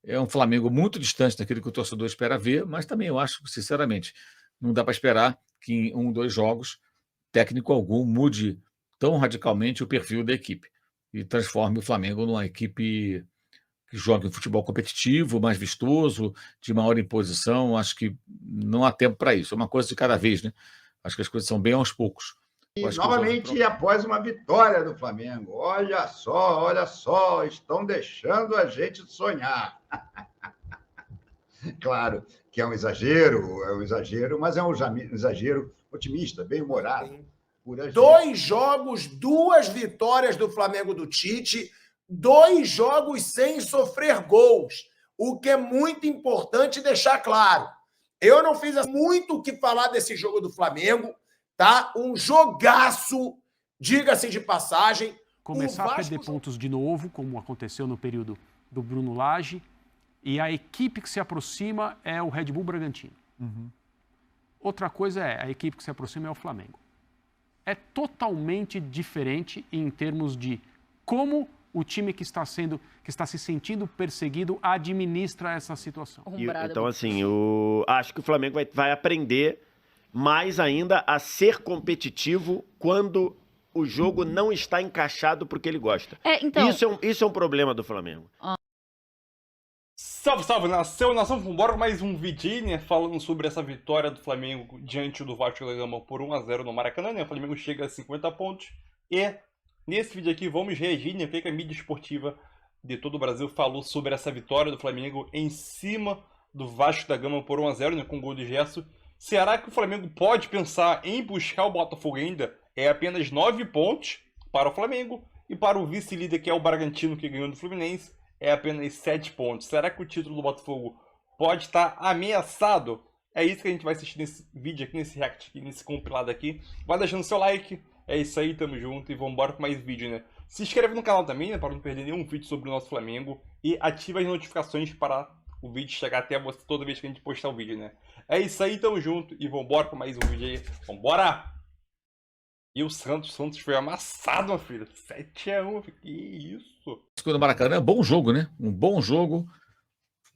É um Flamengo muito distante daquilo que o torcedor espera ver, mas também eu acho, sinceramente, não dá para esperar que em 1, 2 jogos, técnico algum mude tão radicalmente o perfil da equipe e transforme o Flamengo numa equipe que joga um futebol competitivo, mais vistoso, de maior imposição. Acho que não há tempo para isso. É uma coisa de cada vez, né? Acho que as coisas são bem aos poucos. Eu E acho que os jogos novamente após uma vitória do Flamengo. Olha só, estão deixando a gente sonhar. Claro que é um exagero, mas é um exagero otimista, bem humorado. 2 jogos, 2 vitórias do Flamengo do Tite, 2 jogos sem sofrer gols, o que é muito importante deixar claro. Eu não fiz muito o que falar desse jogo do Flamengo, tá? Um jogaço, diga-se de passagem. Começar a perder pontos de novo, como aconteceu no período do Bruno Lage, e a equipe que se aproxima é o Red Bull Bragantino. Outra coisa é, a equipe que se aproxima é o Flamengo. É totalmente diferente em termos de como o time que está se sentindo perseguido administra essa situação. Então, assim, acho que o Flamengo vai aprender mais ainda a ser competitivo quando o jogo não está encaixado porque ele gosta. Então... Isso é um problema do Flamengo. Salve, salve, nação! Vamos embora com mais um vídeo, né? Falando sobre essa vitória do Flamengo diante do Vasco da Gama por 1-0 no Maracanã, né? O Flamengo chega a 50 pontos. E nesse vídeo aqui vamos reagir, né? O que a mídia esportiva de todo o Brasil falou sobre essa vitória do Flamengo em cima do Vasco da Gama por 1-0, né? Com o gol de Gerson. Será que o Flamengo pode pensar em buscar o Botafogo ainda? É apenas 9 pontos para o Flamengo. E para o vice-líder, que é o Bragantino, que ganhou do Fluminense, é apenas 7 pontos. Será que o título do Botafogo pode estar ameaçado? É isso que a gente vai assistir nesse vídeo aqui, nesse react aqui, nesse compilado aqui. Vai deixando seu like. É isso aí, tamo junto e vamos embora com mais vídeo, né? Se inscreve no canal também, né? Para não perder nenhum vídeo sobre o nosso Flamengo. E ativa as notificações para o vídeo chegar até você toda vez que a gente postar o vídeo, né? É isso aí, tamo junto e vamos embora com mais um vídeo aí. Vambora! E o Santos foi amassado, meu filho. 7-1, que isso? No Maracanã, bom jogo, né? Um bom jogo.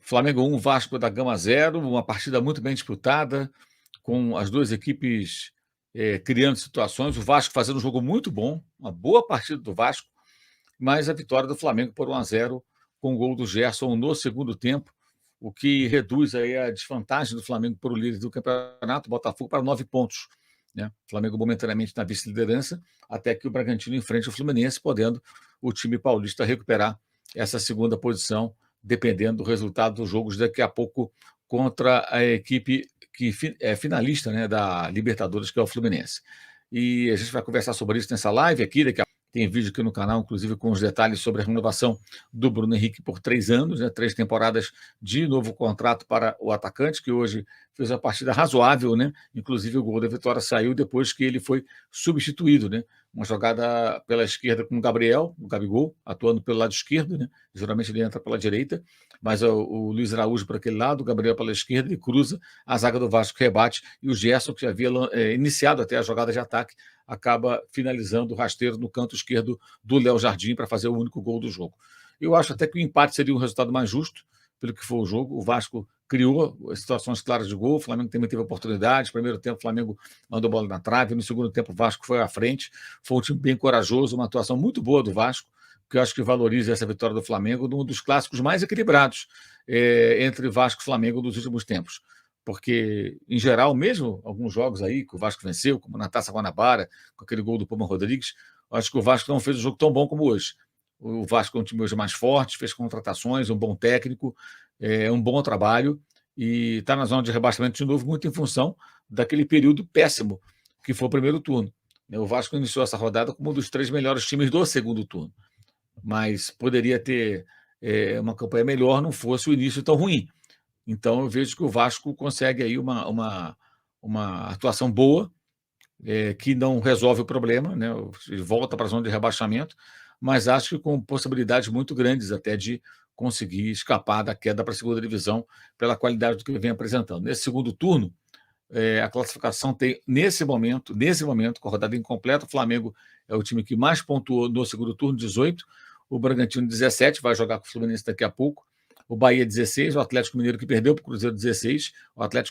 Flamengo 1, Vasco da Gama 0. Uma partida muito bem disputada, com as duas equipes criando situações. O Vasco fazendo um jogo muito bom, uma boa partida do Vasco, mas a vitória do Flamengo por 1-0, com o gol do Gerson no segundo tempo, o que reduz aí a desvantagem do Flamengo para o líder do campeonato, Botafogo, para 9 pontos. Né? O Flamengo momentaneamente na vice-liderança, até que o Bragantino enfrente o Fluminense, podendo o time paulista recuperar essa segunda posição, dependendo do resultado dos jogos daqui a pouco contra a equipe que é finalista, né, da Libertadores, que é o Fluminense. E a gente vai conversar sobre isso nessa live aqui, daqui a tem vídeo aqui no canal, inclusive com os detalhes sobre a renovação do Bruno Henrique por 3 anos, né, 3 temporadas de novo contrato para o atacante, que hoje fez uma partida razoável, né? Inclusive o gol da vitória saiu depois que ele foi substituído, né? Uma jogada pela esquerda com o Gabriel, o Gabigol, atuando pelo lado esquerdo, né? Geralmente ele entra pela direita, mas o Luiz Araújo para aquele lado, o Gabriel pela esquerda, ele cruza, a zaga do Vasco rebate, e o Gerson, que já havia iniciado até a jogada de ataque, acaba finalizando o rasteiro no canto esquerdo do Léo Jardim para fazer o único gol do jogo. Eu acho até que o empate seria um resultado mais justo, pelo que foi o jogo. O Vasco criou situações claras de gol, o Flamengo também teve oportunidades. No primeiro tempo, o Flamengo mandou bola na trave, no segundo tempo, o Vasco foi à frente. Foi um time bem corajoso, uma atuação muito boa do Vasco, que eu acho que valoriza essa vitória do Flamengo num dos clássicos mais equilibrados entre Vasco e Flamengo dos últimos tempos. Porque, em geral, mesmo alguns jogos aí que o Vasco venceu, como na Taça Guanabara, com aquele gol do Puma Rodrigues, acho que o Vasco não fez um jogo tão bom como hoje. O Vasco é um time hoje mais forte, fez contratações, um bom técnico, um bom trabalho, e está na zona de rebaixamento de novo, muito em função daquele período péssimo que foi o primeiro turno. O Vasco iniciou essa rodada como um dos 3 melhores times do segundo turno, mas poderia ter uma campanha melhor, não fosse o início tão ruim. Então, eu vejo que o Vasco consegue aí uma atuação boa, que não resolve o problema, né? Ele volta para a zona de rebaixamento, mas acho que com possibilidades muito grandes até de conseguir escapar da queda para a segunda divisão pela qualidade do que ele vem apresentando. Nesse segundo turno, a classificação tem, nesse momento, com a rodada incompleta, o Flamengo é o time que mais pontuou no segundo turno, 18, o Bragantino 17, vai jogar com o Fluminense daqui a pouco, o Bahia 16, o Atlético Mineiro que perdeu para o Cruzeiro 16,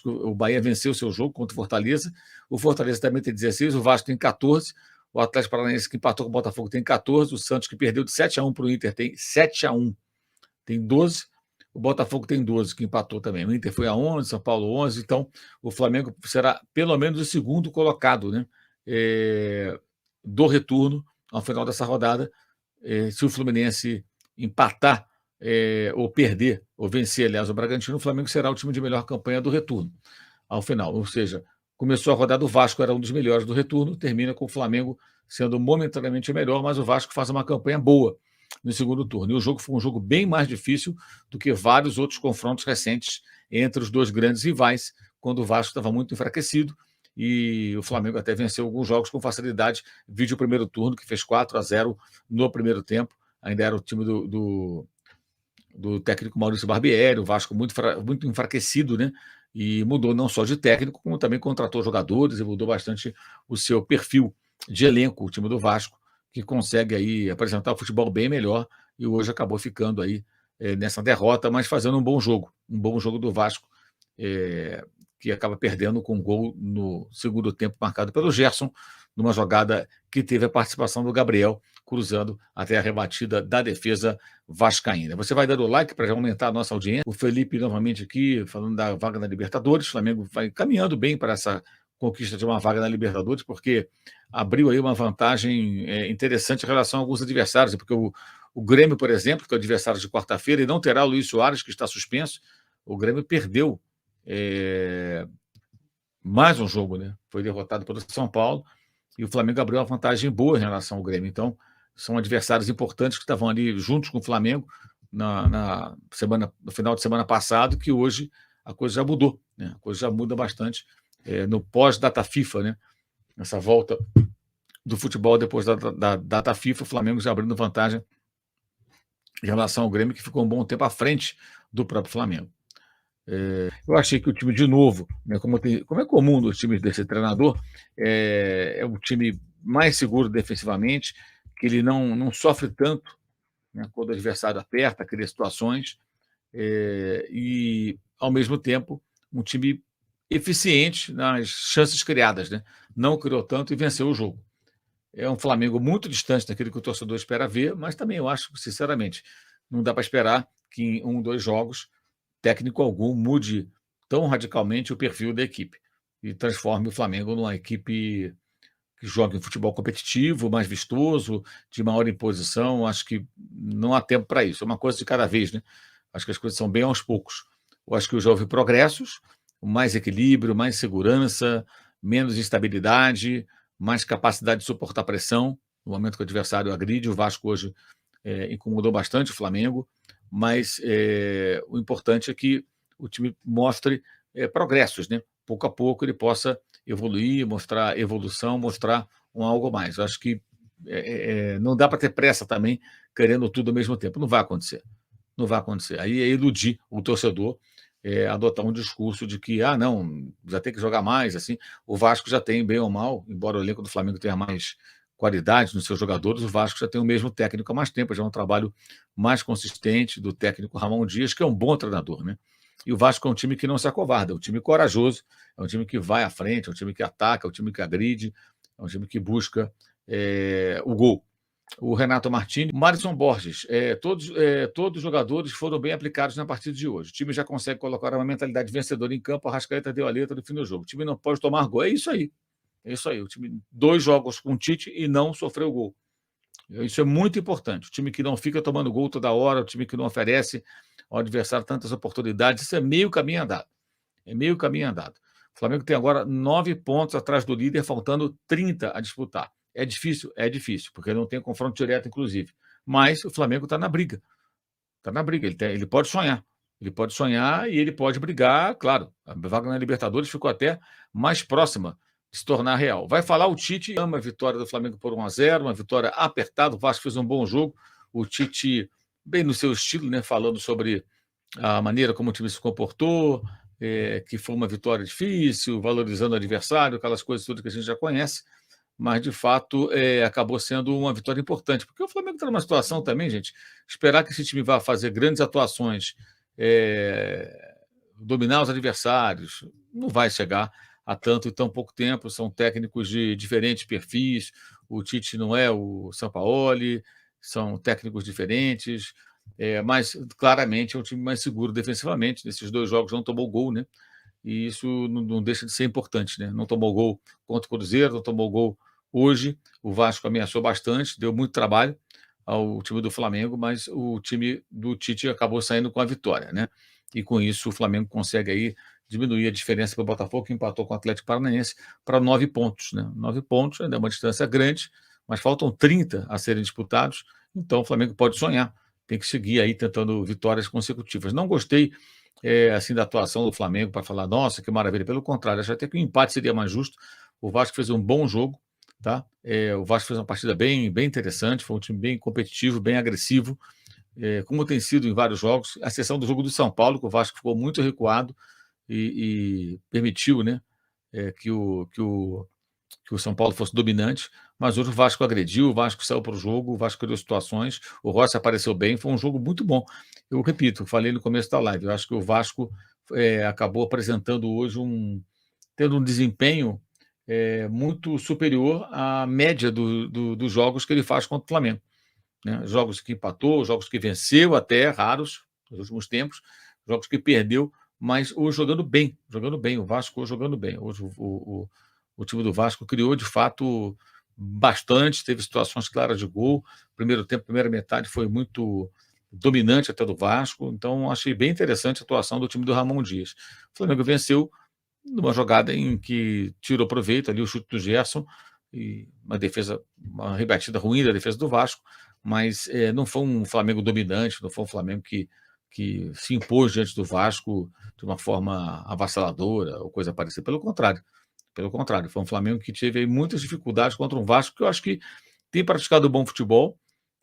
o Bahia venceu o seu jogo contra o Fortaleza também tem 16, o Vasco tem 14, o Atlético Paranaense que empatou com o Botafogo tem 14, o Santos que perdeu de 7-1 para o Inter tem 7-1, tem 12, o Botafogo tem 12, que empatou também, o Inter foi a 11, São Paulo 11, então o Flamengo será pelo menos o segundo colocado, né, do retorno ao final dessa rodada. Se o Fluminense empatar ou perder, ou vencer, aliás, o Bragantino, o Flamengo será o time de melhor campanha do retorno ao final. Ou seja, começou a rodada, o Vasco era um dos melhores do retorno, termina com o Flamengo sendo momentaneamente o melhor, mas o Vasco faz uma campanha boa no segundo turno. E o jogo foi um jogo bem mais difícil do que vários outros confrontos recentes entre os dois grandes rivais, quando o Vasco estava muito enfraquecido, e o Flamengo até venceu alguns jogos com facilidade. Vídeo o primeiro turno, que fez 4-0 no primeiro tempo. Ainda era o time do técnico Maurício Barbieri, o Vasco muito enfraquecido, né? E mudou não só de técnico, como também contratou jogadores e mudou bastante o seu perfil de elenco, o time do Vasco, que consegue aí apresentar o futebol bem melhor e hoje acabou ficando aí nessa derrota, mas fazendo um bom jogo do Vasco, que acaba perdendo com um gol no segundo tempo marcado pelo Gerson, numa jogada que teve a participação do Gabriel, cruzando até a rebatida da defesa vascaína. Você vai dando like para aumentar a nossa audiência. O Felipe novamente aqui, falando da vaga na Libertadores. O Flamengo vai caminhando bem para essa conquista de uma vaga na Libertadores, porque abriu aí uma vantagem interessante em relação a alguns adversários, porque o Grêmio, por exemplo, que é o adversário de quarta-feira, e não terá o Luiz Soares, que está suspenso. O Grêmio perdeu mais um jogo, né? Foi derrotado pelo São Paulo e o Flamengo abriu uma vantagem boa em relação ao Grêmio. Então, são adversários importantes que estavam ali juntos com o Flamengo no final de semana passado, que hoje a coisa já mudou, né? A coisa já muda bastante no pós-data FIFA, né? Essa volta do futebol depois da data FIFA, o Flamengo já abrindo vantagem em relação ao Grêmio, que ficou um bom tempo à frente do próprio Flamengo. Eu achei que o time, de novo, né, como é comum nos times desse treinador, é um time mais seguro defensivamente, que ele não sofre tanto, né, quando o adversário aperta, cria situações, e, ao mesmo tempo, um time eficiente nas chances criadas, né? Não criou tanto e venceu o jogo. É um Flamengo muito distante daquilo que o torcedor espera ver, mas também eu acho, sinceramente, não dá para esperar que em 2 jogos técnico algum mude tão radicalmente o perfil da equipe e transforme o Flamengo numa equipe que joga em futebol competitivo, mais vistoso, de maior imposição. Acho que não há tempo para isso. É uma coisa de cada vez, né? Acho que as coisas são bem aos poucos. Eu acho que já houve progressos, mais equilíbrio, mais segurança, menos instabilidade, mais capacidade de suportar pressão no momento que o adversário agride. O Vasco hoje incomodou bastante o Flamengo, mas o importante é que o time mostre progressos, né? Pouco a pouco ele possa evoluir, mostrar evolução, mostrar algo mais. Eu acho que não dá para ter pressa também, querendo tudo ao mesmo tempo. Não vai acontecer. Não vai acontecer. Aí é iludir o torcedor, adotar um discurso de que, não, já tem que jogar mais. Assim. O Vasco já tem, bem ou mal, embora o elenco do Flamengo tenha mais qualidade nos seus jogadores, o Vasco já tem o mesmo técnico há mais tempo, já é um trabalho mais consistente do técnico Ramon Dias, que é um bom treinador, né? E o Vasco é um time que não se acovarda, é um time corajoso, é um time que vai à frente, é um time que ataca, é um time que agride, é um time que busca o gol. O Renato Martini, Marisson Borges, todos os jogadores foram bem aplicados na partida de hoje. O time já consegue colocar uma mentalidade vencedora em campo, a Arrascaeta deu a letra no fim do jogo. O time não pode tomar gol, é isso aí. É isso aí, o time 2 jogos com o Tite e não sofreu gol. Isso é muito importante. O time que não fica tomando gol toda hora, o time que não oferece ao adversário tantas oportunidades, isso é meio caminho andado. É meio caminho andado. O Flamengo tem agora 9 pontos atrás do líder, faltando 30 a disputar. É difícil? É difícil, porque não tem confronto direto, inclusive. Mas o Flamengo está na briga. Está na briga. Ele pode sonhar. Ele pode sonhar e ele pode brigar, claro. A vaga na Libertadores ficou até mais próxima se tornar real. Vai falar o Tite, ama a vitória do Flamengo por 1-0, uma vitória apertada, o Vasco fez um bom jogo, o Tite, bem no seu estilo, né, falando sobre a maneira como o time se comportou, que foi uma vitória difícil, valorizando o adversário, aquelas coisas todas que a gente já conhece, mas, de fato, acabou sendo uma vitória importante, porque o Flamengo está numa situação também, gente, esperar que esse time vá fazer grandes atuações dominar os adversários. Não vai chegar a tanto em tão pouco tempo. São técnicos de diferentes perfis. O Tite não é o Sampaoli, são técnicos diferentes, mas claramente é um time mais seguro defensivamente. Nesses 2 jogos não tomou gol, né? E isso não deixa de ser importante, né? Não tomou gol contra o Cruzeiro, não tomou gol hoje. O Vasco ameaçou bastante, deu muito trabalho ao time do Flamengo, mas o time do Tite acabou saindo com a vitória, né? E com isso o Flamengo consegue aí diminuir a diferença para o Botafogo, que empatou com o Atlético Paranaense, para 9 pontos, né? 9 pontos ainda é uma distância grande, mas faltam 30 a serem disputados, então o Flamengo pode sonhar, tem que seguir aí tentando vitórias consecutivas. Não gostei assim da atuação do Flamengo para falar, nossa, que maravilha. Pelo contrário, acho até que o empate seria mais justo. O Vasco fez um bom jogo, tá? O Vasco fez uma partida bem interessante, foi um time bem competitivo, bem agressivo, como tem sido em vários jogos, à exceção do jogo do São Paulo, que o Vasco ficou muito recuado e permitiu, né, que o São Paulo fosse dominante, mas hoje o Vasco agrediu, o Vasco saiu para o jogo, o Vasco criou situações, o Rossi apareceu bem, foi um jogo muito bom. Eu repito, falei no começo da live, eu acho que o Vasco acabou apresentando hoje tendo um desempenho muito superior à média dos jogos que ele faz contra o Flamengo, né? Jogos que empatou, jogos que venceu até, raros, nos últimos tempos, jogos que perdeu, mas hoje jogando bem, o Vasco hoje jogando bem. Hoje o time do Vasco criou, de fato, bastante, teve situações claras de gol. Primeiro tempo, primeira metade foi muito dominante até do Vasco, então achei bem interessante a atuação do time do Ramon Dias. O Flamengo venceu numa jogada em que tirou proveito ali o chute do Gerson, e uma rebatida ruim da defesa do Vasco, mas não foi um Flamengo dominante, não foi um Flamengo que se impôs diante do Vasco de uma forma avassaladora ou coisa parecida. Pelo contrário, foi um Flamengo que teve aí muitas dificuldades contra um Vasco que eu acho que tem praticado bom futebol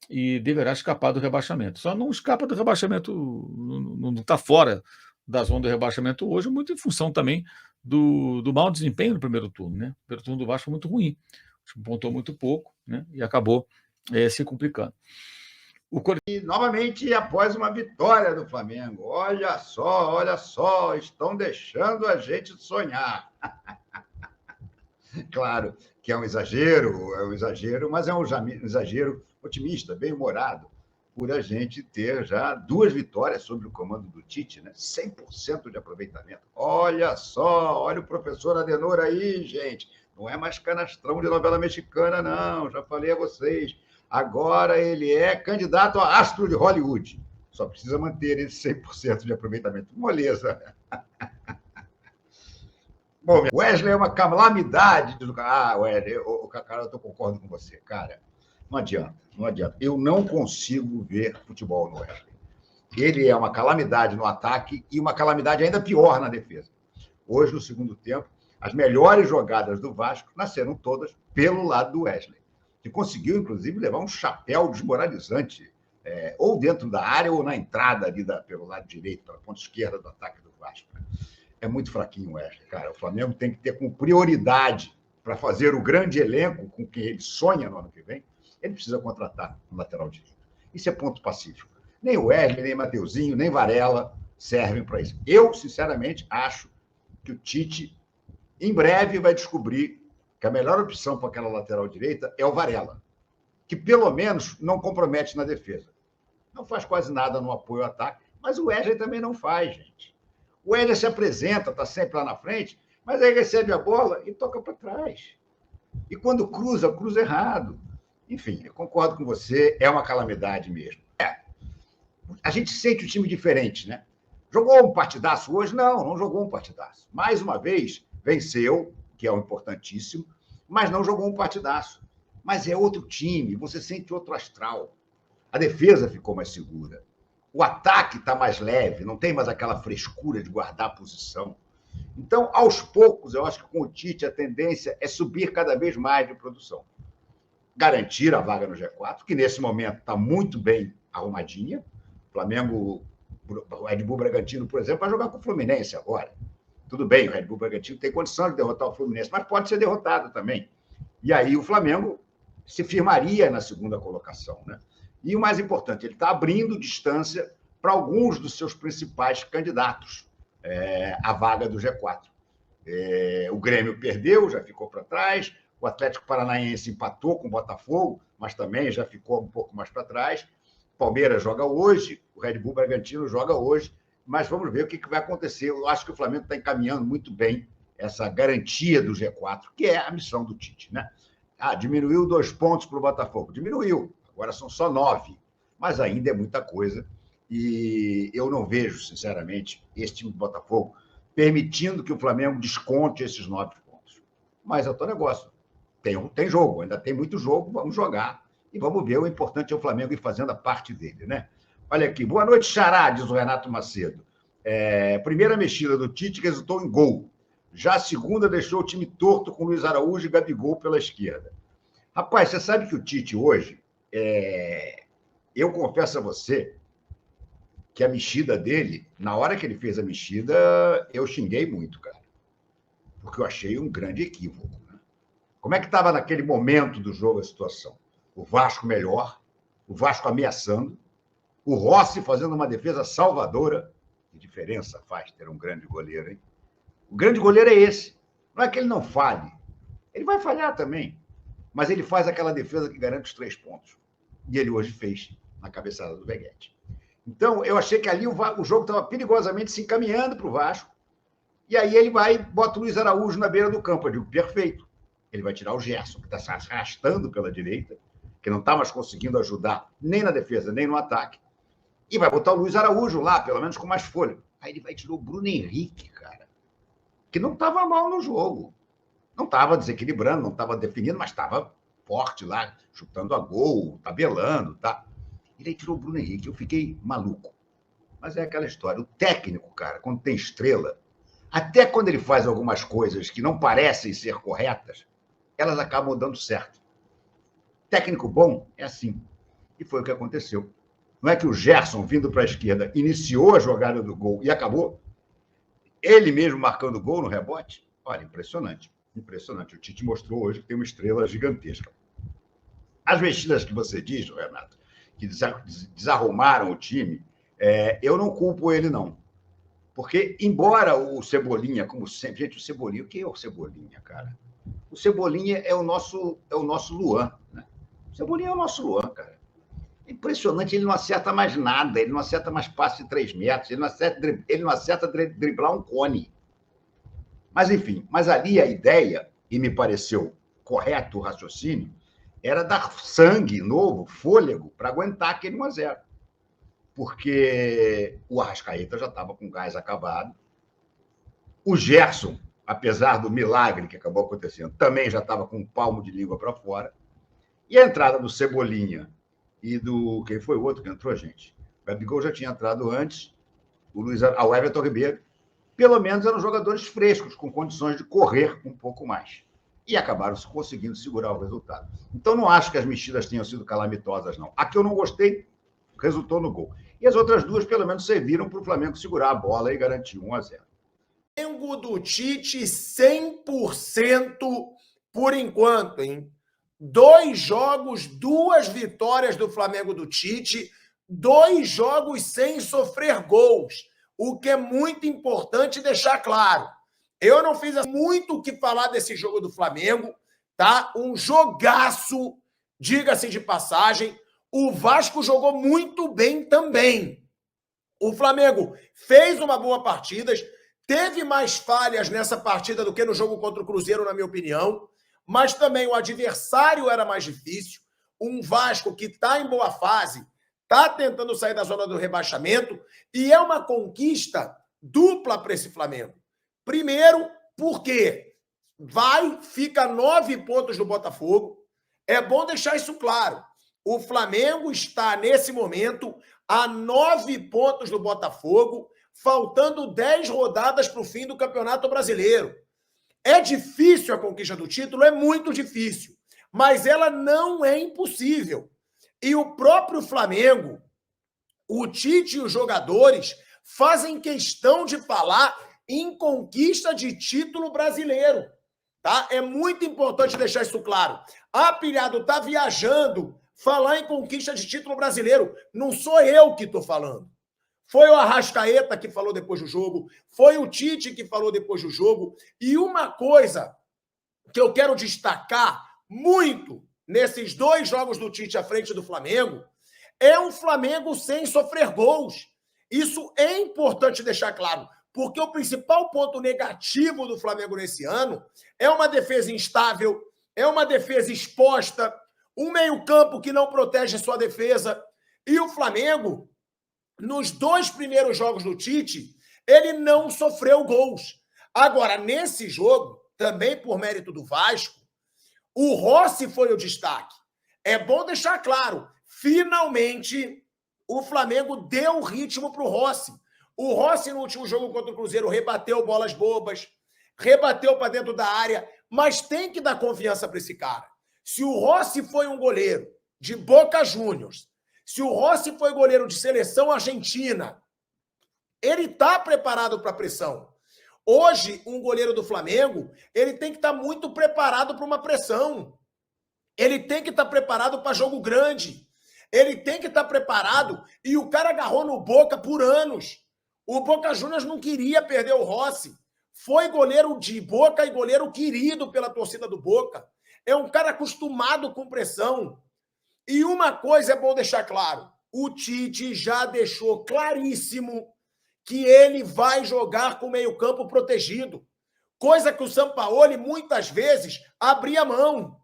e deverá escapar do rebaixamento. Só não escapa do rebaixamento, não está fora da zona do rebaixamento hoje, muito em função também do mau desempenho no primeiro turno, né? O primeiro turno do Vasco foi muito ruim, pontuou muito pouco, né? E acabou se complicando. E, novamente, após uma vitória do Flamengo, olha só, estão deixando a gente sonhar. Claro que é um exagero, mas é um exagero otimista, bem-humorado, por a gente ter já 2 vitórias sob o comando do Tite, né? 100% de aproveitamento. Olha só, olha o professor Adenor aí, gente. Não é mais canastrão de novela mexicana, não. Já falei a vocês. Agora ele é candidato a astro de Hollywood. Só precisa manter esse 100% de aproveitamento. Moleza. Bom, Wesley é uma calamidade. Wesley, cara, eu concordo com você, cara. Não adianta. Eu não consigo ver futebol no Wesley. Ele é uma calamidade no ataque e uma calamidade ainda pior na defesa. Hoje, no segundo tempo, as melhores jogadas do Vasco nasceram todas pelo lado do Wesley, que conseguiu, inclusive, levar um chapéu desmoralizante, ou dentro da área ou na entrada ali pelo lado direito, pela ponta esquerda do ataque do Vasco. É muito fraquinho o Wesley, cara. O Flamengo tem que ter como prioridade para fazer o grande elenco com quem ele sonha no ano que vem, ele precisa contratar um lateral direito. Isso é ponto pacífico. Nem o Wesley, nem Mateuzinho, nem Varela servem para isso. Eu, sinceramente, acho que o Tite, em breve, vai descobrir que a melhor opção para aquela lateral direita é o Varela, que pelo menos não compromete na defesa. Não faz quase nada no apoio ao ataque, mas o Wesley também não faz, gente. O Wesley se apresenta, está sempre lá na frente, mas aí recebe a bola e toca para trás. E quando cruza errado. Enfim, eu concordo com você, é uma calamidade mesmo. A gente sente o time diferente, né? Jogou um partidaço hoje? Não jogou um partidaço. Mais uma vez, venceu, que é o importantíssimo, mas não jogou um partidaço. Mas é outro time, você sente outro astral. A defesa ficou mais segura. O ataque está mais leve, não tem mais aquela frescura de guardar a posição. Então, aos poucos, eu acho que com o Tite a tendência é subir cada vez mais de produção. Garantir a vaga no G4, que nesse momento está muito bem arrumadinha. O Flamengo, o Red Bull Bragantino, por exemplo, vai jogar com o Fluminense agora. Tudo bem, o Red Bull Bragantino tem condição de derrotar o Fluminense, mas pode ser derrotado também. E aí o Flamengo se firmaria na segunda colocação, né? E o mais importante, ele está abrindo distância para alguns dos seus principais candidatos à vaga do G4. O Grêmio perdeu, já ficou para trás, o Atlético Paranaense empatou com o Botafogo, mas também já ficou um pouco mais para trás. O Palmeiras joga hoje, o Red Bull Bragantino joga hoje, mas vamos ver o que vai acontecer. Eu acho que o Flamengo está encaminhando muito bem essa garantia do G4, que é a missão do Tite, né? Diminuiu 2 pontos para o Botafogo. Diminuiu, agora são só 9, mas ainda é muita coisa. E eu não vejo, sinceramente, esse time do Botafogo permitindo que o Flamengo desconte esses 9 pontos. Mas é o teu negócio. Tem jogo, ainda tem muito jogo, vamos jogar e vamos ver. O importante é o Flamengo ir fazendo a parte dele, né? Olha aqui, boa noite, Xará, diz o Renato Macedo. Primeira mexida do Tite resultou em gol. Já a segunda deixou o time torto com Luiz Araújo e Gabigol pela esquerda. Rapaz, você sabe que o Tite hoje, eu confesso a você que a mexida dele, na hora que ele fez a mexida, eu xinguei muito, cara. Porque eu achei um grande equívoco. Né? Como é que estava naquele momento do jogo a situação? O Vasco melhor, o Vasco ameaçando, o Rossi fazendo uma defesa salvadora. Que diferença faz ter um grande goleiro, hein? O grande goleiro é esse. Não é que ele não falhe. Ele vai falhar também. Mas ele faz aquela defesa que garante os 3 pontos. E ele hoje fez na cabeçada do Veguete. Então, eu achei que ali o jogo estava perigosamente se encaminhando para o Vasco. E aí ele bota o Luiz Araújo na beira do campo. Eu digo, perfeito. Ele vai tirar o Gerson, que está se arrastando pela direita, que não está mais conseguindo ajudar nem na defesa, nem no ataque. E vai botar o Luiz Araújo lá, pelo menos com mais fôlego. Aí ele vai tirar o Bruno Henrique, cara, que não estava mal no jogo. Não estava desequilibrando, não estava definindo, mas estava forte lá, chutando a gol, tabelando, tá? Ele aí tirou o Bruno Henrique. Eu fiquei maluco. Mas é aquela história. O técnico, cara, quando tem estrela, até quando ele faz algumas coisas que não parecem ser corretas, elas acabam dando certo. Técnico bom é assim. E foi o que aconteceu. Não é que o Gerson, vindo para a esquerda, iniciou a jogada do gol e acabou? Ele mesmo marcando o gol no rebote? Olha, impressionante. Impressionante. O Tite mostrou hoje que tem uma estrela gigantesca. As mexidas que você diz, Renato, que desarrumaram o time, eu não culpo ele, não. Porque, embora o Cebolinha, como sempre... Gente, o Cebolinha... O que é o Cebolinha, cara? O Cebolinha é o nosso Luan, né? O Cebolinha é o nosso Luan, cara. É impressionante, ele não acerta mais nada, ele não acerta mais passe de 3 metros, ele não acerta driblar um cone. Mas, enfim, ali a ideia, e me pareceu correto o raciocínio, era dar sangue novo, fôlego, para aguentar aquele 1-0. Porque o Arrascaeta já estava com gás acabado. O Gerson, apesar do milagre que acabou acontecendo, também já estava com um palmo de língua para fora. E a entrada do Cebolinha e do... Quem foi o outro que entrou, gente? O Gabigol já tinha entrado antes, o Everton Ribeiro. Pelo menos eram jogadores frescos, com condições de correr um pouco mais. E acabaram conseguindo segurar o resultado. Então, não acho que as mexidas tenham sido calamitosas, não. A que eu não gostei, resultou no gol. E as outras duas, pelo menos, serviram para o Flamengo segurar a bola e garantir 1-0. Flamengo do Tite 100% por enquanto, hein? 2 jogos, 2 vitórias do Flamengo do Tite, 2 jogos sem sofrer gols, o que é muito importante deixar claro. Eu não fiz muito o que falar desse jogo do Flamengo, tá? Um jogaço, diga-se de passagem. O Vasco jogou muito bem também. O Flamengo fez uma boa partida, teve mais falhas nessa partida do que no jogo contra o Cruzeiro, na minha opinião, mas também o adversário era mais difícil. Um Vasco que está em boa fase, está tentando sair da zona do rebaixamento, e é uma conquista dupla para esse Flamengo. Primeiro, porque fica 9 pontos do Botafogo. É bom deixar isso claro. O Flamengo está, nesse momento, a 9 pontos do Botafogo, faltando 10 rodadas para o fim do Campeonato Brasileiro. É difícil a conquista do título? É muito difícil. Mas ela não é impossível. E o próprio Flamengo, o Tite e os jogadores fazem questão de falar em conquista de título brasileiro. Tá? É muito importante deixar isso claro. Pilhado está viajando falar em conquista de título brasileiro. Não sou eu que estou falando. foi o Arrascaeta que falou depois do jogo, foi o Tite que falou depois do jogo. E uma coisa que eu quero destacar muito nesses 2 jogos do Tite à frente do Flamengo é um Flamengo sem sofrer gols. Isso é importante deixar claro, porque o principal ponto negativo do Flamengo nesse ano é uma defesa instável, é uma defesa exposta, um meio-campo que não protege sua defesa. E o Flamengo, nos 2 primeiros jogos do Tite, ele não sofreu gols. Agora, nesse jogo, também por mérito do Vasco, o Rossi foi o destaque. É bom deixar claro, finalmente o Flamengo deu ritmo para o Rossi. O Rossi, no último jogo contra o Cruzeiro, rebateu bolas bobas, rebateu para dentro da área, mas tem que dar confiança para esse cara. Se o Rossi foi um goleiro de Boca Juniors, se o Rossi foi goleiro de seleção argentina, ele está preparado para a pressão. Hoje, um goleiro do Flamengo, ele tem que estar muito preparado para uma pressão. Ele tem que estar preparado para jogo grande. Ele tem que estar preparado. E o cara agarrou no Boca por anos. O Boca Juniors não queria perder o Rossi. Foi goleiro de Boca e goleiro querido pela torcida do Boca. É um cara acostumado com pressão. E uma coisa é bom deixar claro. O Tite já deixou claríssimo que ele vai jogar com o meio-campo protegido. Coisa que o Sampaoli, muitas vezes, abria mão.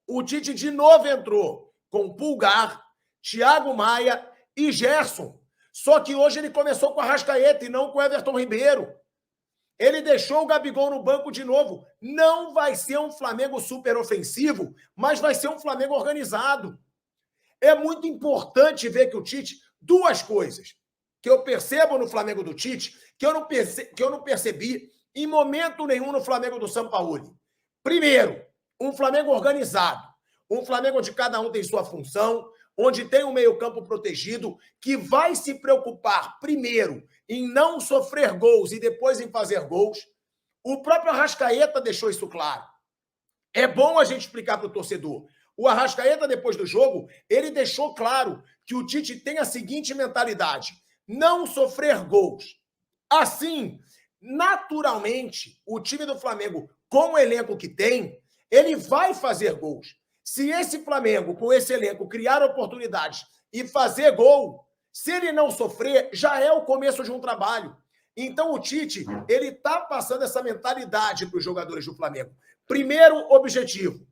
O Tite de novo entrou com Pulgar, Thiago Maia e Gerson. Só que hoje ele começou com a Arrascaeta e não com o Everton Ribeiro. Ele deixou o Gabigol no banco de novo. Não vai ser um Flamengo super ofensivo, mas vai ser um Flamengo organizado. É muito importante ver que o Tite... 2 coisas que eu percebo no Flamengo do Tite, que eu não percebi em momento nenhum no Flamengo do Sampaoli. Primeiro, um Flamengo organizado. Um Flamengo onde cada um tem sua função, onde tem um meio-campo protegido, que vai se preocupar primeiro em não sofrer gols e depois em fazer gols. O próprio Arrascaeta deixou isso claro. É bom a gente explicar para o torcedor. O Arrascaeta, depois do jogo, ele deixou claro que o Tite tem a seguinte mentalidade: não sofrer gols. Assim, naturalmente, o time do Flamengo, com o elenco que tem, ele vai fazer gols. Se esse Flamengo, com esse elenco, criar oportunidades e fazer gol, se ele não sofrer, já é o começo de um trabalho. Então, o Tite, ele está passando essa mentalidade para os jogadores do Flamengo. Primeiro objetivo,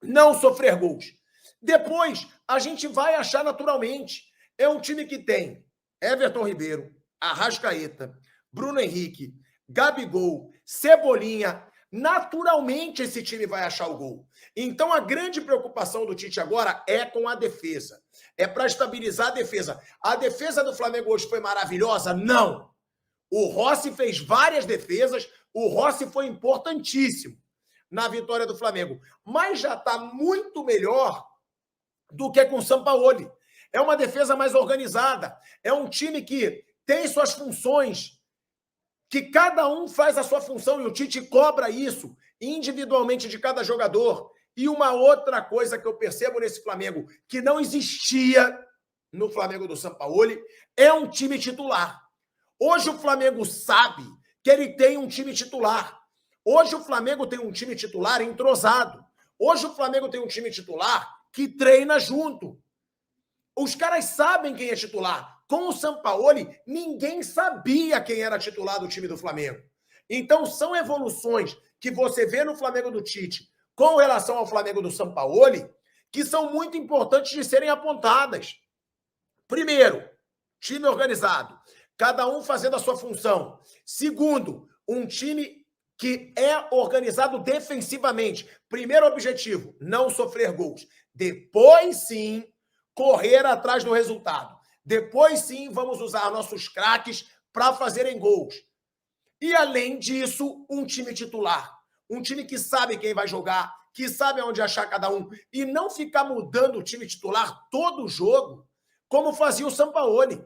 não sofrer gols. Depois, a gente vai achar naturalmente. É um time que tem Everton Ribeiro, Arrascaeta, Bruno Henrique, Gabigol, Cebolinha. Naturalmente, esse time vai achar o gol. Então, a grande preocupação do Tite agora é com a defesa. É para estabilizar a defesa. A defesa do Flamengo hoje foi maravilhosa? Não. O Rossi fez várias defesas. O Rossi foi importantíssimo na vitória do Flamengo. Mas já está muito melhor do que com o Sampaoli. É uma defesa mais organizada. É um time que tem suas funções, que cada um faz a sua função e o Tite cobra isso individualmente de cada jogador. E uma outra coisa que eu percebo nesse Flamengo, que não existia no Flamengo do Sampaoli, é um time titular. Hoje o Flamengo sabe que ele tem um time titular. Hoje o Flamengo tem um time titular entrosado. Hoje o Flamengo tem um time titular que treina junto. Os caras sabem quem é titular. Com o Sampaoli, ninguém sabia quem era titular do time do Flamengo. Então, são evoluções que você vê no Flamengo do Tite com relação ao Flamengo do Sampaoli que são muito importantes de serem apontadas. Primeiro, time organizado. Cada um fazendo a sua função. Segundo, um time que é organizado defensivamente. Primeiro objetivo, não sofrer gols. Depois, sim, correr atrás do resultado. Depois, sim, vamos usar nossos craques para fazerem gols. E, além disso, um time titular. Um time que sabe quem vai jogar, que sabe onde achar cada um. E não ficar mudando o time titular todo jogo, como fazia o Sampaoli.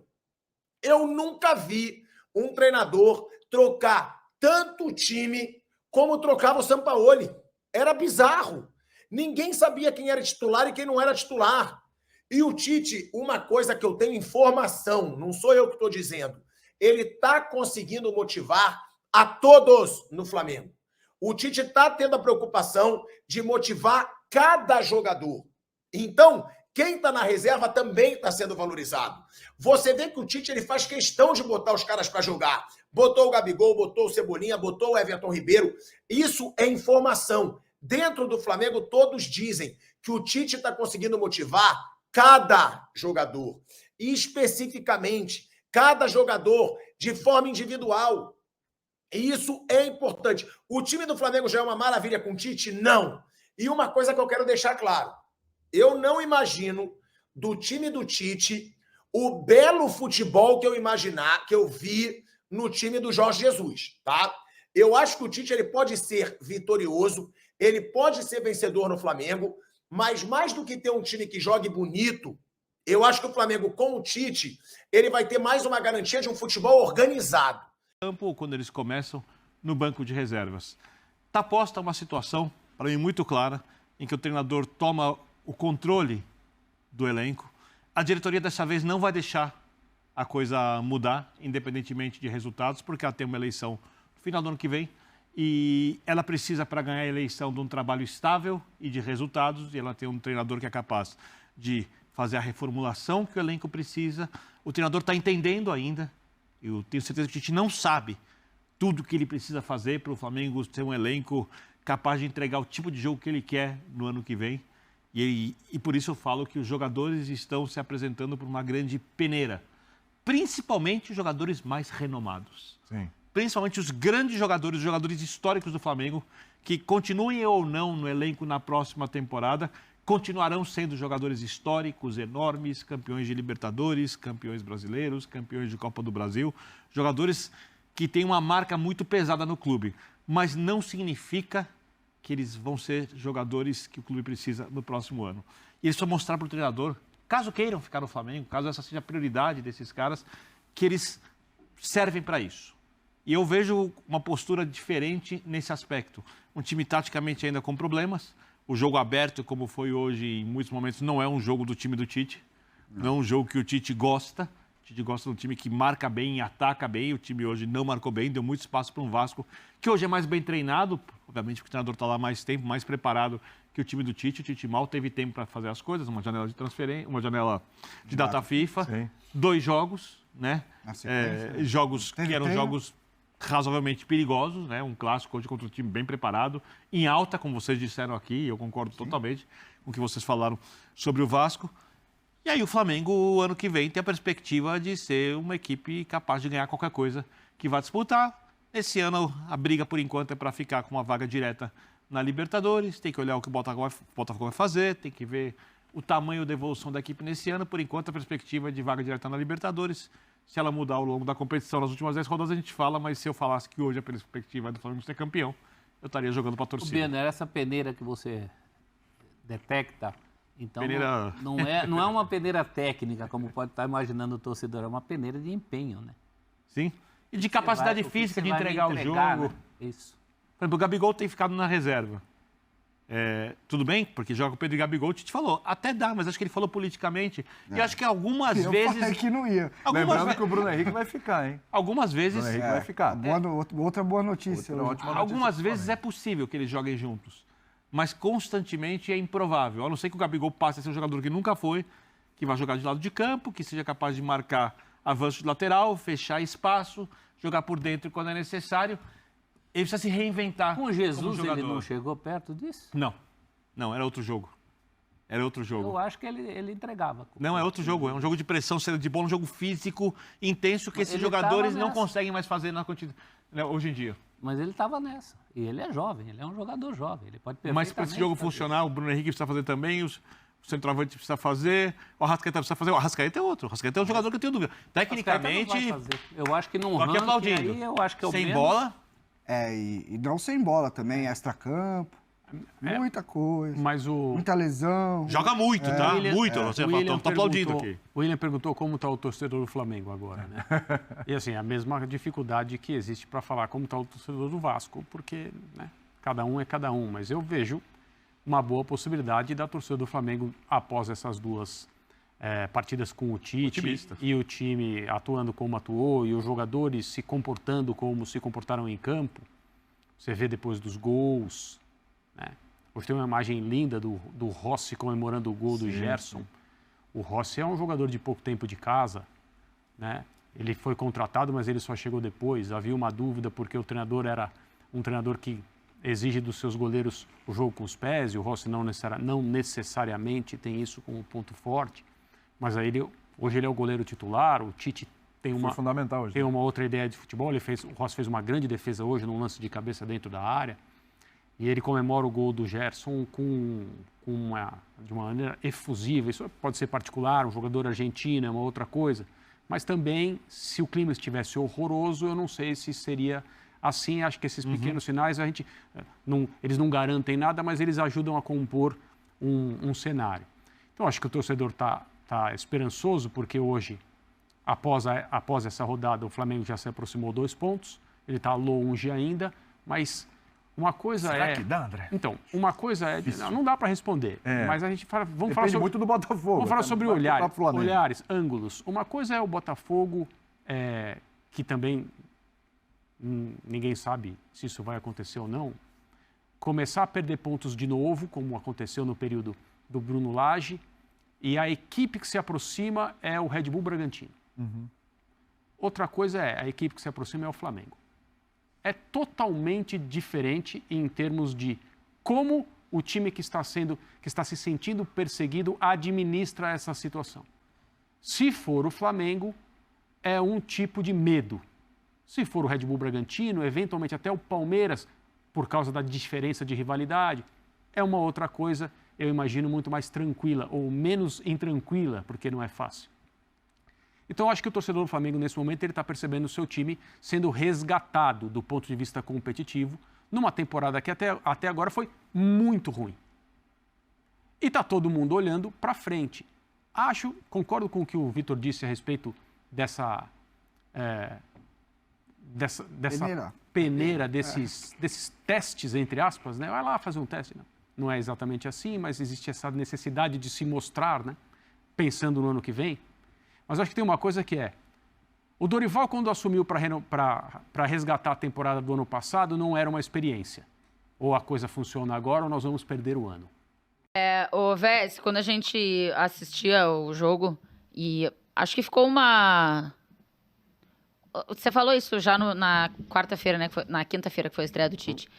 Eu nunca vi um treinador trocar tanto o time como trocava o Sampaoli. Era bizarro. Ninguém sabia quem era titular e quem não era titular. E o Tite, uma coisa que eu tenho informação, não sou eu que estou dizendo, ele está conseguindo motivar a todos no Flamengo. O Tite está tendo a preocupação de motivar cada jogador. Então, quem está na reserva também está sendo valorizado. Você vê que o Tite ele faz questão de botar os caras para jogar. Botou o Gabigol, botou o Cebolinha, botou o Everton Ribeiro. Isso é informação. Dentro do Flamengo, todos dizem que o Tite está conseguindo motivar cada jogador. E especificamente, cada jogador de forma individual. E isso é importante. O time do Flamengo já é uma maravilha com o Tite? Não. E uma coisa que eu quero deixar claro. Eu não imagino do time do Tite o belo futebol que eu vi no time do Jorge Jesus, tá? Eu acho que o Tite ele pode ser vitorioso, ele pode ser vencedor no Flamengo, mas mais do que ter um time que jogue bonito, eu acho que o Flamengo com o Tite, ele vai ter mais uma garantia de um futebol organizado. Campo, quando eles começam no banco de reservas. Está posta uma situação, para mim, muito clara, em que o treinador toma o controle do elenco. A diretoria dessa vez não vai deixar a coisa mudar, independentemente de resultados, porque ela tem uma eleição no final do ano que vem e ela precisa, para ganhar a eleição, de um trabalho estável e de resultados, e ela tem um treinador que é capaz de fazer a reformulação que o elenco precisa. O treinador está entendendo ainda, eu tenho certeza que a gente não sabe tudo que ele precisa fazer para o Flamengo ter um elenco capaz de entregar o tipo de jogo que ele quer no ano que vem. E por isso eu falo que os jogadores estão se apresentando por uma grande peneira. Principalmente os jogadores mais renomados. Sim. Principalmente os grandes jogadores, os jogadores históricos do Flamengo, que continuem ou não no elenco na próxima temporada, continuarão sendo jogadores históricos, enormes, campeões de Libertadores, campeões brasileiros, campeões de Copa do Brasil. Jogadores que têm uma marca muito pesada no clube. Mas não significa que eles vão ser jogadores que o clube precisa no próximo ano. E eles precisam mostrar para o treinador, caso queiram ficar no Flamengo, caso essa seja a prioridade desses caras, que eles servem para isso. E eu vejo uma postura diferente nesse aspecto. Um time taticamente ainda com problemas. O jogo aberto, como foi hoje, em muitos momentos, não é um jogo do time do Tite. Não é um jogo que o Tite gosta. O Tite gosta de um time que marca bem e ataca bem. O time hoje não marcou bem, deu muito espaço para um Vasco, que hoje é mais bem treinado, obviamente porque o treinador está lá mais tempo, mais preparado que o time do Tite. O Tite mal teve tempo para fazer as coisas, uma janela de transferência, uma janela de data FIFA, Sim. 2 jogos, né? Jogos que eram jogos razoavelmente perigosos, né? Um clássico hoje contra um time bem preparado, em alta, como vocês disseram aqui, e eu concordo totalmente com o que vocês falaram sobre o Vasco. E aí o Flamengo, ano que vem, tem a perspectiva de ser uma equipe capaz de ganhar qualquer coisa que vai disputar. Esse ano, a briga, por enquanto, é para ficar com uma vaga direta na Libertadores. Tem que olhar o que o Botafogo vai fazer, tem que ver o tamanho da evolução da equipe nesse ano. Por enquanto, a perspectiva é de vaga direta na Libertadores. Se ela mudar ao longo da competição, nas últimas 10 rodadas, a gente fala, mas se eu falasse que hoje a perspectiva é do Flamengo ser campeão, eu estaria jogando para a torcida. Bena, essa peneira que você detecta, então Peneira... não é uma peneira técnica, como pode estar imaginando o torcedor, é uma peneira de empenho, né? Sim. E de capacidade física de entregar o jogo. Né? Isso. Por exemplo, o Gabigol tem ficado na reserva. Tudo bem, porque joga o Pedro e Gabigol, o Tite falou, até dá, mas acho que ele falou politicamente. E acho que algumas vezes... Eu falei que não ia. Lembrando que o Bruno Henrique vai ficar, hein? Algumas vezes... O Bruno Henrique vai ficar. Outra boa notícia. Algumas vezes é possível que eles joguem juntos, mas constantemente é improvável. A não ser que o Gabigol passe a ser um jogador que nunca foi, que vai jogar de lado de campo, que seja capaz de marcar avanço de lateral, fechar espaço, jogar por dentro quando é necessário. Ele precisa se reinventar. Com Jesus ele não chegou perto disso? Não, era outro jogo. Era outro jogo. Eu acho que ele entregava. Não, é outro jogo. É um jogo de pressão, saída de bola, um jogo físico intenso que esses jogadores não conseguem mais fazer na quantidade, hoje em dia. Mas ele estava nessa. E ele é jovem, ele é um jogador jovem. Ele pode Mas para esse jogo funcionar, o Bruno Henrique precisa fazer também, o centroavante precisa fazer, o Arrascaeta precisa fazer. O Arrascaeta é outro. O Arrascaeta é um jogador que eu tenho dúvida. Tecnicamente... Eu acho que não ranking aplaudindo. Aí, eu acho que é o sem menos... bola... E não sem bola também, extra-campo, muita coisa, muita lesão. Joga muito, tá? Muito. Você está aplaudindo aqui. O William perguntou como está o torcedor do Flamengo agora, né? E assim, a mesma dificuldade que existe para falar como está o torcedor do Vasco, porque né, cada um é cada um. Mas eu vejo uma boa possibilidade da torcida do Flamengo, após essas duas partidas com o Tite Otimistas. e o time atuando como atuou e os jogadores se comportando como se comportaram em campo, você vê depois dos gols, né? Hoje tem uma imagem linda do Rossi comemorando o gol do Gerson. O Rossi é um jogador de pouco tempo de casa, né? Ele foi contratado, mas ele só chegou depois. Havia uma dúvida porque o treinador era um treinador que exige dos seus goleiros o jogo com os pés, e o Rossi não necessariamente tem isso como ponto forte. Mas aí hoje ele é o goleiro titular, o Tite tem fundamental hoje. Tem uma outra ideia de futebol. O Rossi fez uma grande defesa hoje num lance de cabeça dentro da área. E ele comemora o gol do Gerson de uma maneira efusiva. Isso pode ser particular, um jogador argentino é uma outra coisa. Mas também, se o clima estivesse horroroso, eu não sei se seria assim. Acho que esses pequenos sinais, eles não garantem nada, mas eles ajudam a compor um cenário. Então, acho que o torcedor está esperançoso, porque hoje, após essa rodada, o Flamengo já se aproximou 2 pontos. Ele está longe ainda, mas... Uma coisa Será que dá, André? Então, uma coisa é... Não dá para responder, mas a gente vamos falar sobre... muito do Botafogo. Vamos falar sobre olhares, ângulos. Uma coisa é o Botafogo, que também ninguém sabe se isso vai acontecer ou não, começar a perder pontos de novo, como aconteceu no período do Bruno Lage, e a equipe que se aproxima é o Red Bull Bragantino. Outra coisa é a equipe que se aproxima é o Flamengo. É totalmente diferente em termos de como o time que está se sentindo perseguido administra essa situação. Se for o Flamengo, é um tipo de medo. Se for o Red Bull Bragantino, eventualmente até o Palmeiras, por causa da diferença de rivalidade, é uma outra coisa, eu imagino, muito mais tranquila, ou menos intranquila, porque não é fácil. Então, eu acho que o torcedor do Flamengo, nesse momento, ele está percebendo o seu time sendo resgatado do ponto de vista competitivo, numa temporada que até agora foi muito ruim. E está todo mundo olhando para frente. Concordo com o que o Vitor disse a respeito dessa peneira, desses testes, entre aspas, né? Vai lá fazer um teste. Não é exatamente assim, mas existe essa necessidade de se mostrar, né? Pensando no ano que vem. Mas acho que tem uma coisa que o Dorival, quando assumiu para resgatar a temporada do ano passado, não era uma experiência. Ou a coisa funciona agora ou nós vamos perder o ano. Ô, Vés, quando a gente assistia o jogo, e acho que ficou uma... Você falou isso já na quarta-feira, né? Na quinta-feira, que foi a estreia do Tite.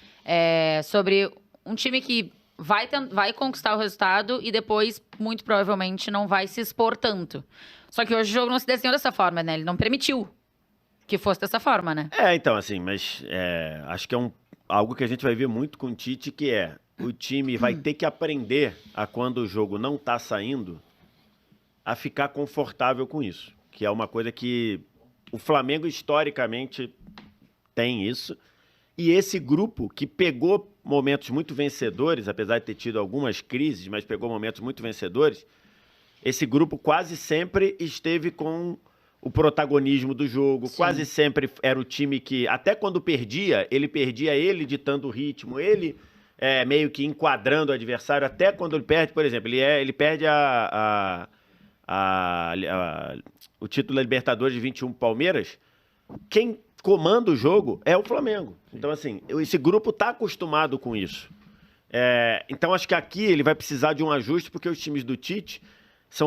Sobre um time que vai conquistar o resultado e depois, muito provavelmente, não vai se expor tanto. Só que hoje o jogo não se desenhou dessa forma, né? Ele não permitiu que fosse dessa forma, né? Então, assim, mas acho que é algo que a gente vai ver muito com o Tite, que o time vai ter que aprender a, quando o jogo não tá saindo, a ficar confortável com isso. Que é uma coisa que o Flamengo, historicamente, tem isso. E esse grupo que pegou momentos muito vencedores, apesar de ter tido algumas crises, mas pegou momentos muito vencedores, esse grupo quase sempre esteve com o protagonismo do jogo, Sim. Quase sempre era o time que, até quando perdia ele ditando o ritmo, ele meio que enquadrando o adversário, até quando ele perde, por exemplo, ele perde o título da Libertadores de 21 Palmeiras, quem comanda o jogo é o Flamengo. Então, assim, esse grupo está acostumado com isso. Então, acho que aqui ele vai precisar de um ajuste, porque os times do Tite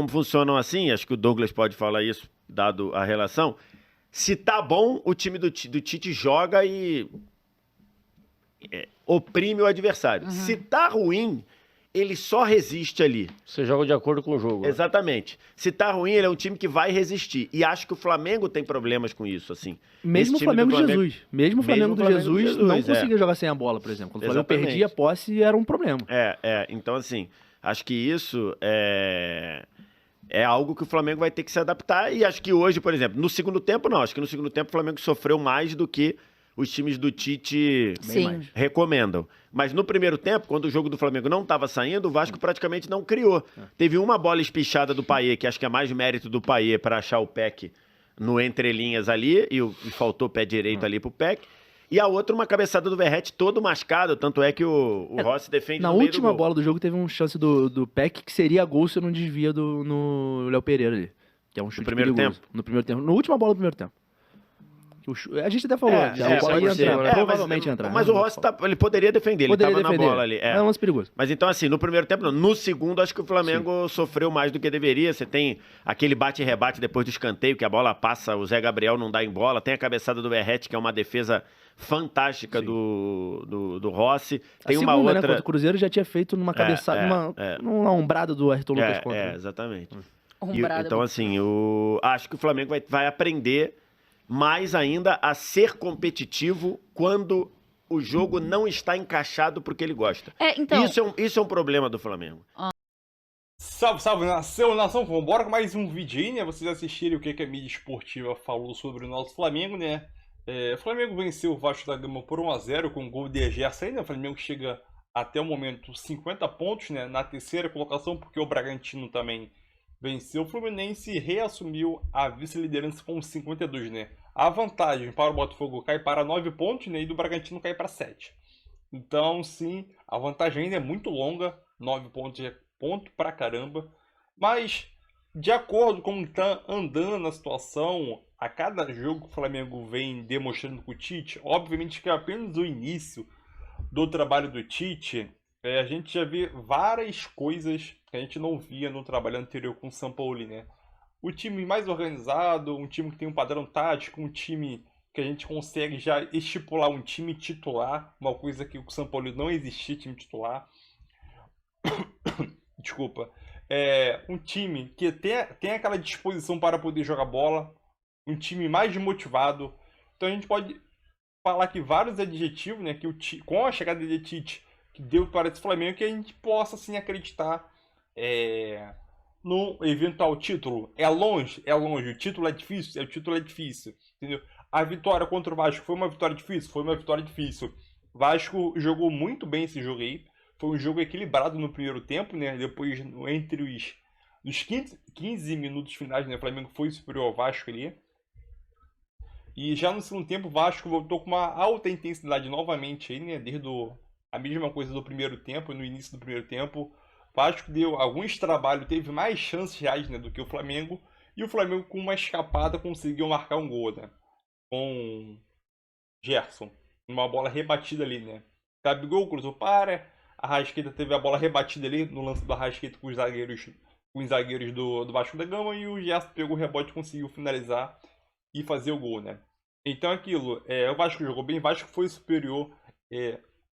funcionam assim, acho que o Douglas pode falar isso, dado a relação. Se tá bom, o time do Tite joga e oprime o adversário. Se tá ruim, ele só resiste ali. Você joga de acordo com o jogo. Exatamente. Se tá ruim, ele é um time que vai resistir. E acho que o Flamengo tem problemas com isso, assim. Mesmo o Flamengo de Jesus. Mesmo o Flamengo do Jesus não conseguia jogar sem a bola, por exemplo. Quando o Flamengo perdia a posse, era um problema. Então, assim, acho que isso é algo que o Flamengo vai ter que se adaptar. E acho que hoje, por exemplo, no segundo tempo, não. Acho que no segundo tempo o Flamengo sofreu mais do que os times do Tite recomendam. Mas no primeiro tempo, quando o jogo do Flamengo não estava saindo, o Vasco praticamente não criou. Teve uma bola espichada do Payet, que acho que é mais mérito do Payet para achar o Peck no entrelinhas ali, e faltou o pé direito ali pro Peck. E a outra, uma cabeçada do Verratti todo mascado, tanto é que o Rossi defende na no meio última do gol. bola do jogo teve uma chance do Peck que seria gol se não desvia no Léo Pereira ali. Que é um chute No primeiro perigoso. tempo? No primeiro tempo. Na última bola do primeiro tempo. A gente até falou, a bola ia entrar, provavelmente ia entrar. Mas o Rossi ele poderia defender, ele estava na bola ali. É um lance perigoso. Mas então, assim, no primeiro tempo, não. No segundo, acho que o Flamengo sofreu mais do que deveria. Você tem aquele bate e rebate depois do escanteio, que a bola passa, o Zé Gabriel não dá em bola. Tem a cabeçada do Verratti, que é uma defesa fantástica do Rossi. Tem uma outra... Né, contra o Cruzeiro já tinha feito numa cabeçada, numa ombrada do Ayrton Lucas contra. Exatamente. Umbrada. Então, assim, acho que o Flamengo vai aprender mais ainda a ser competitivo quando o jogo não está encaixado para o que ele gosta. Então... Isso é um problema do Flamengo. Salve, salve, nação, vamos embora com mais um vidinho, né? Vocês assistirem o que a mídia esportiva falou sobre o nosso Flamengo, né? O Flamengo venceu o Vasco da Gama por 1-0 com um gol de Gerson, né? O Flamengo chega até o momento 50 pontos, né? Na terceira colocação, porque o Bragantino também venceu. O Fluminense reassumiu a vice-liderança com 52, né? A vantagem para o Botafogo cai para 9 pontos, né? E do Bragantino cai para 7. Então, sim, a vantagem ainda é muito longa. 9 pontos é ponto pra caramba. Mas, de acordo com como está andando a situação, a cada jogo que o Flamengo vem demonstrando com o Tite, obviamente que é apenas o início do trabalho do Tite. A gente já vê várias coisas que a gente não via no trabalho anterior com o Sampaoli, né? O time mais organizado, um time que tem um padrão tático, um time que a gente consegue já estipular um time titular, uma coisa que o Sampaoli não existia, time titular. Desculpa. Um time que tem aquela disposição para poder jogar bola, um time mais motivado. Então a gente pode falar que vários adjetivos, né, que com a chegada de Tite, que deu para esse Flamengo, que a gente possa assim acreditar no eventual título. É longe, o título é difícil, entendeu? A vitória contra o Vasco foi uma vitória difícil, Vasco jogou muito bem esse jogo aí, foi um jogo equilibrado no primeiro tempo, né? Depois, entre os 15 minutos finais, né, o Flamengo foi superior ao Vasco ali. E já no segundo tempo, o Vasco voltou com uma alta intensidade novamente aí, né? Desde a mesma coisa do primeiro tempo, no início do primeiro tempo. O Vasco deu alguns trabalhos, teve mais chances reais, né, do que o Flamengo. E o Flamengo, com uma escapada, conseguiu marcar um gol, né? Com Gerson. Uma bola rebatida ali, né? Gabigol cruzou para. A Arrascaeta teve a bola rebatida ali no lance do Arrascaeta com os zagueiros do Vasco da Gama. E o Gerson pegou o rebote e conseguiu finalizar e fazer o gol, né? Então aquilo, o Vasco jogou bem, o Vasco foi superior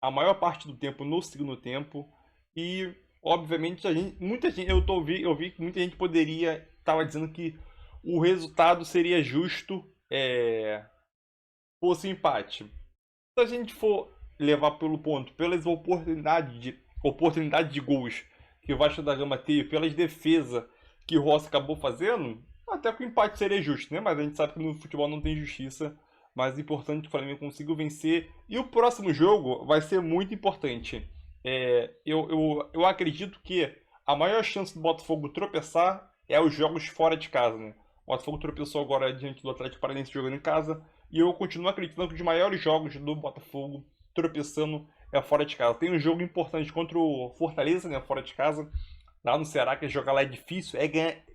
a maior parte do tempo no segundo tempo. E obviamente eu vi que muita gente estava dizendo que o resultado seria justo fosse um empate. Se a gente for levar pelo ponto, pelas oportunidades de gols que o Vasco da Gama teve, pelas defesas que o Rossi acabou fazendo, até que o empate seria justo, né? Mas a gente sabe que no futebol não tem justiça. Mas é importante que o Flamengo consiga vencer. E o próximo jogo vai ser muito importante. Eu acredito que a maior chance do Botafogo tropeçar é os jogos fora de casa, né? O Botafogo tropeçou agora diante do Atlético Paranaense jogando em casa. E eu continuo acreditando que os maiores jogos do Botafogo tropeçando é fora de casa. Tem um jogo importante contra o Fortaleza, né? Fora de casa. Lá no Ceará, que jogar lá é difícil.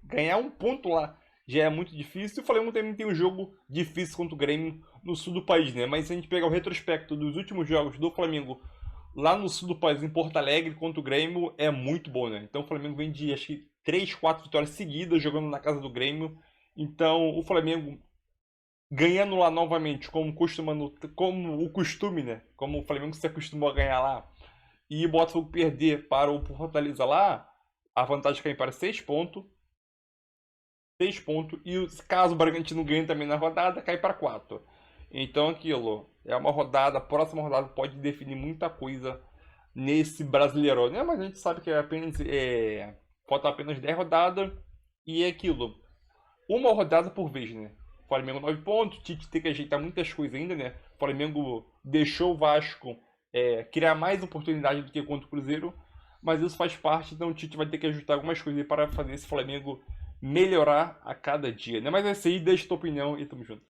Ganhar um ponto lá já é muito difícil. E o Flamengo também tem um jogo difícil contra o Grêmio no sul do país, né? Mas se a gente pegar o retrospecto dos últimos jogos do Flamengo lá no sul do país, em Porto Alegre, contra o Grêmio, é muito bom, né? Então o Flamengo vem de, acho que, 3, 4 vitórias seguidas jogando na casa do Grêmio. Então o Flamengo ganhando lá novamente, como o costume, né? Como o Flamengo se acostumou a ganhar lá. E o Botafogo perder para o Fortaleza lá, a vantagem cai para 6 pontos. 6 pontos. E caso o Bragantino ganhe também na rodada, cai para 4. Então aquilo, é uma rodada, a próxima rodada pode definir muita coisa nesse Brasileirão, né? Mas a gente sabe que falta apenas 10 rodadas e é aquilo. Uma rodada por vez, né? Flamengo 9 pontos, o Tite tem que ajeitar muitas coisas ainda, né? O Flamengo deixou o Vasco criar mais oportunidade do que contra o Cruzeiro, mas isso faz parte, então o Tite vai ter que ajustar algumas coisas para fazer esse Flamengo melhorar a cada dia, né? Mas é isso aí, deixa a tua opinião e tamo junto.